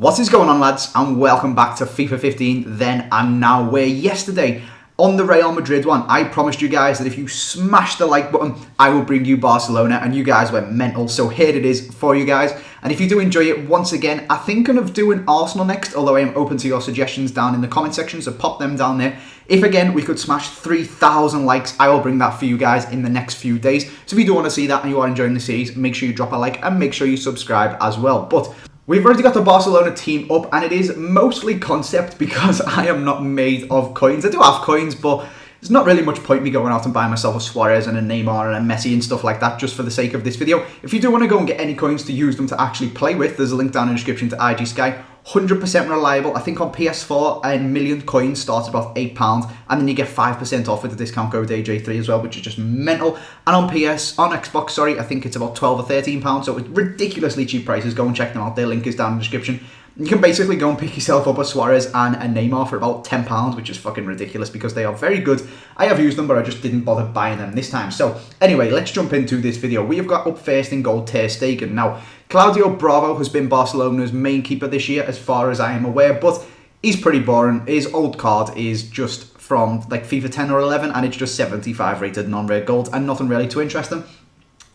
What is going on, lads, and welcome back to FIFA 15 Then and Now, where yesterday on the Real Madrid one, I promised you guys that if you smash the like button, I will bring you Barcelona, and you guys went mental, so here it is for you guys. And if you do enjoy it, once again, I think I'm going to do an Arsenal next, although I am open to your suggestions down in the comment section, so pop them down there. If, again, we could smash 3,000 likes, I will bring that for you guys in the next few days. So if you do want to see that and you are enjoying the series, make sure you drop a like and make sure you subscribe as well. But we've already got the Barcelona team up, and it is mostly concept because I am not made of coins. I do have coins, but there's not really much point me going out and buying myself a Suarez and a Neymar and a Messi and stuff like that just for the sake of this video. If you do want to go and get any coins to use them to actually play with, there's a link down in the description to IG Sky. 100% reliable. I think on PS4, a million coins starts about £8, and then you get 5% off with the discount code AJ3 as well, which is just mental. And on Xbox, sorry, I think it's about £12 or £13, so it's ridiculously cheap prices. Go and check them out. Their link is down in the description. You can basically go and pick yourself up a Suarez and a Neymar for about £10, which is fucking ridiculous because they are very good. I have used them, but I just didn't bother buying them this time. So anyway, let's jump into this video. We have got up first in goal Ter Stegen. Now, Claudio Bravo has been Barcelona's main keeper this year, as far as I am aware, but he's pretty boring. His old card is just from like FIFA 10 or 11, and it's just 75 rated non-rare gold and nothing really too interesting.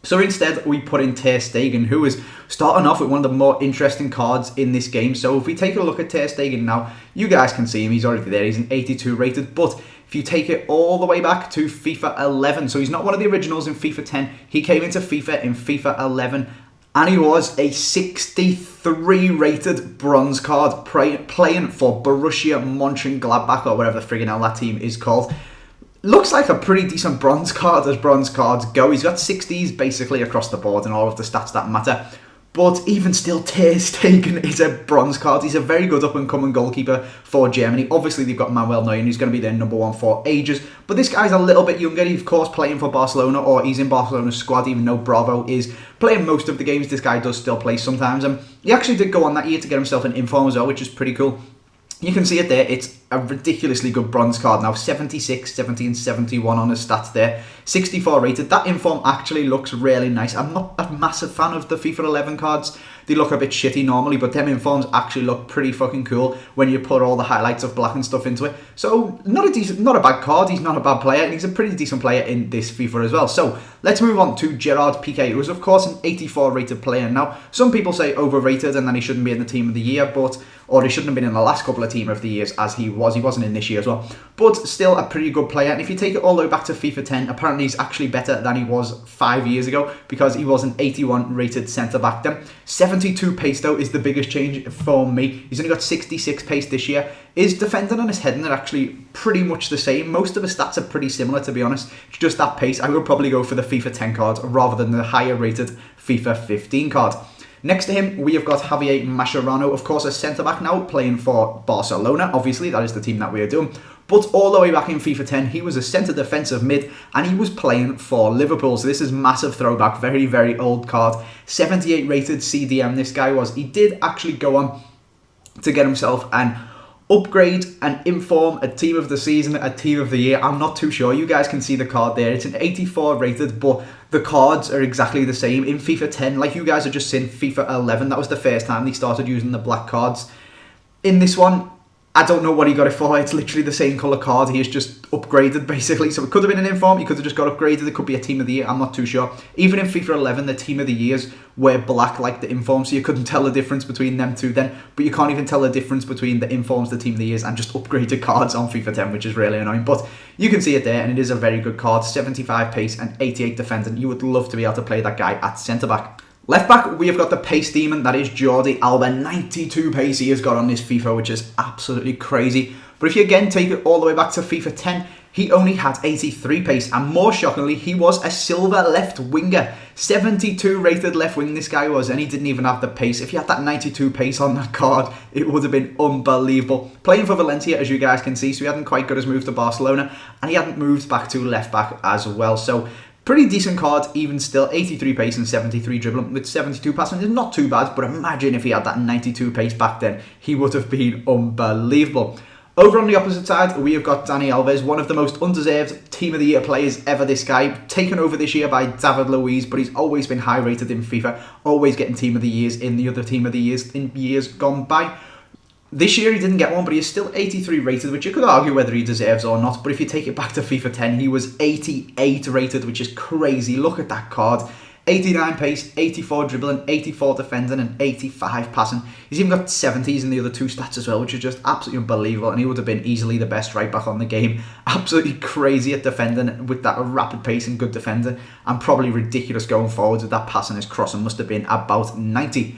So instead, we put in Ter Stegen, who is starting off with one of the more interesting cards in this game. So if we take a look at Ter Stegen now, you guys can see him. He's already there. He's an 82 rated. But if you take it all the way back to FIFA 11, so he's not one of the originals in FIFA 10. He came into FIFA in FIFA 11, and he was a 63 rated bronze card playing for Borussia Mönchengladbach, or whatever the friggin' hell that team is called. Looks like a pretty decent bronze card as bronze cards go. He's got 60s basically across the board and all of the stats that matter. But even still, Ter Stegen is a bronze card. He's a very good up-and-coming goalkeeper for Germany. Obviously, they've got Manuel Neuer, who's going to be their number one for ages. But this guy's a little bit younger. He's, of course, playing for Barcelona, or he's in Barcelona's squad, even though Bravo is playing most of the games. This guy does still play sometimes. And he actually did go on that year to get himself an inform as well, which is pretty cool. You can see it there. It's a ridiculously good bronze card now. 76, 70 and 71 on his stats there. 64 rated. That inform actually looks really nice. I'm not a massive fan of the FIFA 11 cards. They look a bit shitty normally, but them informs actually look pretty fucking cool when you put all the highlights of black and stuff into it. So not a bad card. He's not a bad player, and he's a pretty decent player in this FIFA as well. So let's move on to Gerard Piqué, who is of course an 84 rated player. Now, some people say overrated and then he shouldn't be in the team of the year, or he shouldn't have been in the last couple of team of the years as he was. He wasn't in this year as well, but still a pretty good player. And if you take it all the way back to FIFA 10, apparently he's actually better than he was 5 years ago, because he was an 81 rated centre back then. 72 pace though is the biggest change for me. He's only got 66 pace this year. His defending and his heading are actually pretty much the same. Most of his stats are pretty similar, to be honest. It's just that pace. I would probably go for the FIFA 10 card rather than the higher rated FIFA 15 card. Next to him, we have got Javier Mascherano, of course, a centre-back now, playing for Barcelona. Obviously, that is the team that we are doing. But all the way back in FIFA 10, he was a centre defensive mid, and he was playing for Liverpool. So this is massive throwback, very, very old card. 78 rated CDM this guy was. He did actually go on to get himself an upgrade, an inform, a team of the season, a team of the year. I'm not too sure. You guys can see the card there. It's an 84 rated, but the cards are exactly the same. In FIFA 10, like you guys have just seen, FIFA 11, that was the first time they started using the black cards. In this one, I don't know what he got it for. It's literally the same colour card. He is just upgraded, basically. So it could have been an inform. He could have just got upgraded. It could be a team of the year. I'm not too sure. Even in FIFA 11, the team of the years were black like the informs. So you couldn't tell the difference between them two then. But you can't even tell the difference between the informs, the team of the years, and just upgraded cards on FIFA 10, which is really annoying. But you can see it there, and it is a very good card. 75 pace and 88 defending. You would love to be able to play that guy at centre-back. Left back, we have got the pace demon, that is Jordi Alba. 92 pace he has got on this FIFA, which is absolutely crazy. But if you again take it all the way back to FIFA 10, he only had 83 pace, and more shockingly, he was a silver left winger. 72 rated left wing this guy was, and he didn't even have the pace. If he had that 92 pace on that card, it would have been unbelievable. Playing for Valencia, as you guys can see, so he hadn't quite got his move to Barcelona, and he hadn't moved back to left back as well. So pretty decent card, even still. 83 pace and 73 dribbling with 72 passing is not too bad, but imagine if he had that 92 pace back then, he would have been unbelievable. Over on the opposite side, we have got Dani Alves, one of the most undeserved team of the year players ever, this guy. Taken over this year by David Luiz, but he's always been high rated in FIFA, always getting team of the years in the other team of the years in years gone by. This year he didn't get one, but he's still 83 rated, which you could argue whether he deserves or not. But if you take it back to FIFA 10, he was 88 rated, which is crazy. Look at that card. 89 pace, 84 dribbling, 84 defending, and 85 passing. He's even got 70s in the other two stats as well, which is just absolutely unbelievable. And he would have been easily the best right back on the game. Absolutely crazy at defending with that rapid pace and good defending. And probably ridiculous going forwards with that passing. His crossing must have been about 90.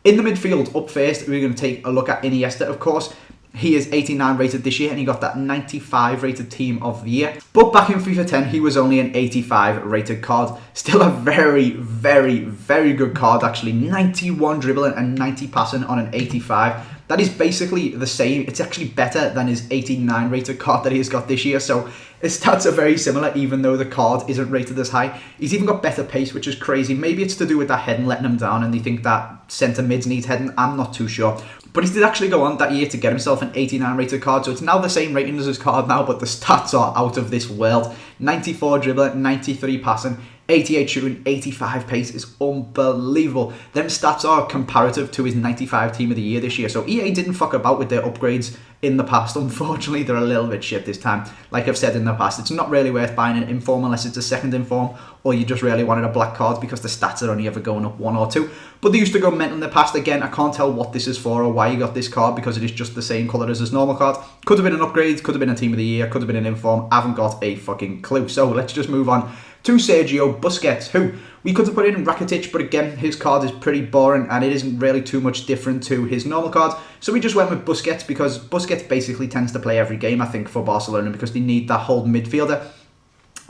In the midfield, up first, we're going to take a look at Iniesta, of course. He is 89 rated this year, and he got that 95 rated team of the year. But back in FIFA 10, he was only an 85 rated card. Still a very, very, very good card, actually. 91 dribbling and 90 passing on an 85. That is basically the same. It's actually better than his 89 rated card that he has got this year. So his stats are very similar, even though the card isn't rated as high. He's even got better pace, which is crazy. Maybe it's to do with that heading letting him down, and they think that centre mids need heading. I'm not too sure. But he did actually go on that year to get himself an 89 rated card, so it's now the same rating as his card now, but the stats are out of this world. 94 dribbling, 93 passing, 88 shooting, 85 pace is unbelievable. Them stats are comparative to his 95 team of the year this year, so EA didn't fuck about with their upgrades in the past. Unfortunately, they're a little bit shit this time. Like I've said in the past, it's not really worth buying an inform unless it's a second inform, or you just really wanted a black card because the stats are only ever going up 1 or 2. But they used to go mental in the past. Again, I can't tell what this is for or why you got this card, because it is just the same colour as his normal card. Could have been an upgrade, could have been a team of the year, could have been an inform. I haven't got a fucking clue. So let's just move on to Sergio Busquets, who we could have put in Rakitic, but again, his card is pretty boring and it isn't really too much different to his normal card. So we just went with Busquets because Busquets basically tends to play every game, I think, for Barcelona, because they need that whole midfielder.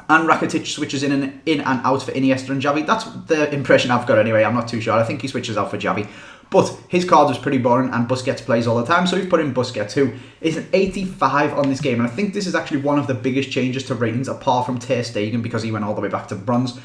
And Rakitic switches in and out for Iniesta and Javi. That's the impression I've got anyway. I'm not too sure. I think he switches out for Javi. But his card was pretty boring and Busquets plays all the time. So we've put in Busquets, who is an 85 on this game. And I think this is actually one of the biggest changes to ratings apart from Ter Stegen, because he went all the way back to bronze.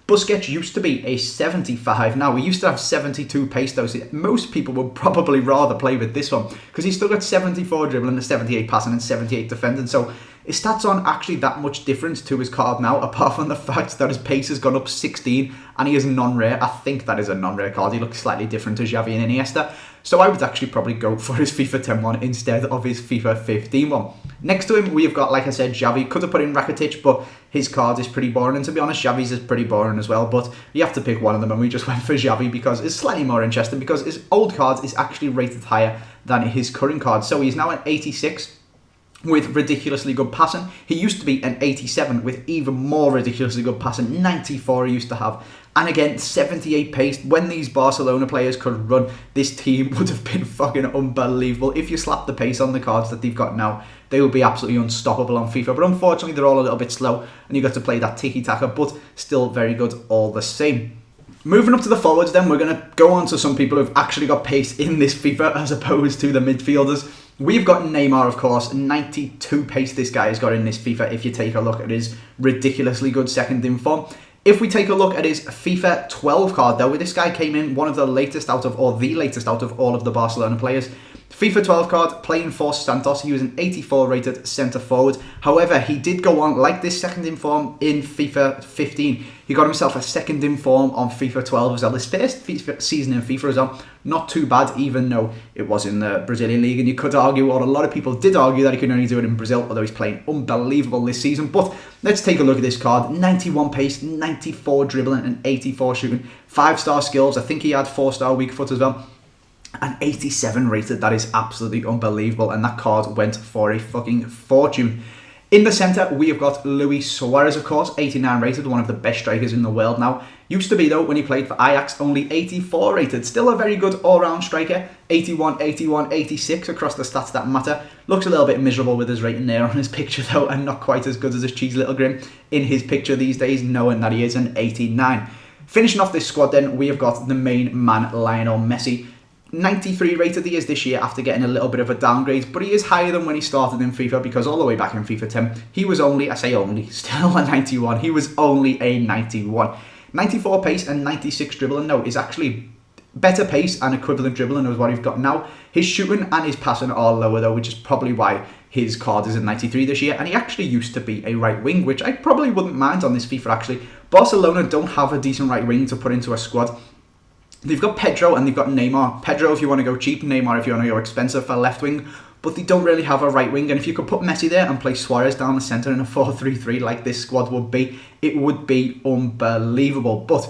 Busquets used to be a 75. Now, we used to have 72 pace, though, so most people would probably rather play with this one, because he's still got 74 dribbling, and 78 passing, and 78 defending. So his stats aren't actually that much different to his card now, apart from the fact that his pace has gone up 16, and he is non-rare. I think that is a non-rare card. He looks slightly different to Javi and Iniesta. So I would actually probably go for his FIFA 10 one instead of his FIFA 15 one. Next to him, we've got, like I said, Javi. Could have put in Rakitic, but his card is pretty boring. And to be honest, Javi's is pretty boring as well. But you have to pick one of them, and we just went for Javi because it's slightly more interesting, because his old card is actually rated higher than his current card. So he's now an 86 with ridiculously good passing. He used to be an 87 with even more ridiculously good passing. 94 he used to have. And again, 78 pace. When these Barcelona players could run, this team would have been fucking unbelievable. If you slap the pace on the cards that they've got now, they would be absolutely unstoppable on FIFA. But unfortunately, they're all a little bit slow, and you've got to play that tiki-taka, but still very good all the same. Moving up to the forwards then, we're going to go on to some people who've actually got pace in this FIFA as opposed to the midfielders. We've got Neymar, of course. 92 pace this guy has got in this FIFA, if you take a look at his ridiculously good second in form. If we take a look at his FIFA 12 card, though, this guy came in one of the latest out of, or the latest out of all of the Barcelona players. FIFA 12 card, playing for Santos. He was an 84 rated centre forward. However, he did go on, like this second in form in FIFA 15. He got himself a second in form on FIFA 12 as well. His first season in FIFA as well. Not too bad, even though it was in the Brazilian league. And you could argue, or a lot of people did argue, that he could only do it in Brazil, although he's playing unbelievable this season. But let's take a look at this card. 91 pace, 94 dribbling, and 84 shooting. 5-star skills. I think he had 4-star weak foot as well. And 87 rated. That is absolutely unbelievable. And that card went for a fucking fortune. In the centre, we have got Luis Suarez, of course, 89 rated, one of the best strikers in the world now. Used to be, though, when he played for Ajax, only 84 rated. Still a very good all-round striker. 81, 81, 86 across the stats that matter. Looks a little bit miserable with his rating there on his picture, though, and not quite as good as his cheesy little grin in his picture these days, knowing that he is an 89. Finishing off this squad, then, we have got the main man, Lionel Messi. 93 rated he is this year after getting a little bit of a downgrade, but he is higher than when he started in FIFA, because all the way back in FIFA 10, he was only, I say only, still a 91. He was only a 91. 94 pace and 96 dribbling, no, is actually better pace and equivalent dribbling as what he's got now. His shooting and his passing are lower though, which is probably why his card is a 93 this year. And he actually used to be a right wing, which I probably wouldn't mind on this FIFA actually. Barcelona don't have a decent right wing to put into a squad. They've got Pedro and they've got Neymar. Pedro if you want to go cheap, Neymar if you want to go expensive for left wing. But they don't really have a right wing. And if you could put Messi there and play Suarez down the centre in a 4-3-3 like this squad would be, it would be unbelievable. But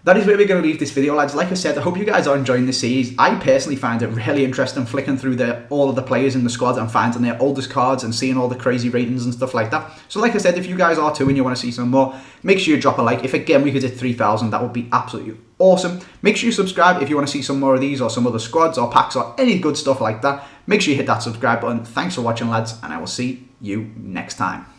that is where we're going to leave this video, lads. Like I said, I hope you guys are enjoying this series. I personally find it really interesting flicking through all of the players in the squad and finding their oldest cards and seeing all the crazy ratings and stuff like that. So like I said, if you guys are too and you want to see some more, make sure you drop a like. If again we could hit 3,000, that would be absolutely awesome. Make sure you subscribe if you want to see some more of these or some other squads or packs or any good stuff like that. Make sure you hit that subscribe button. Thanks for watching, lads, and I will see you next time.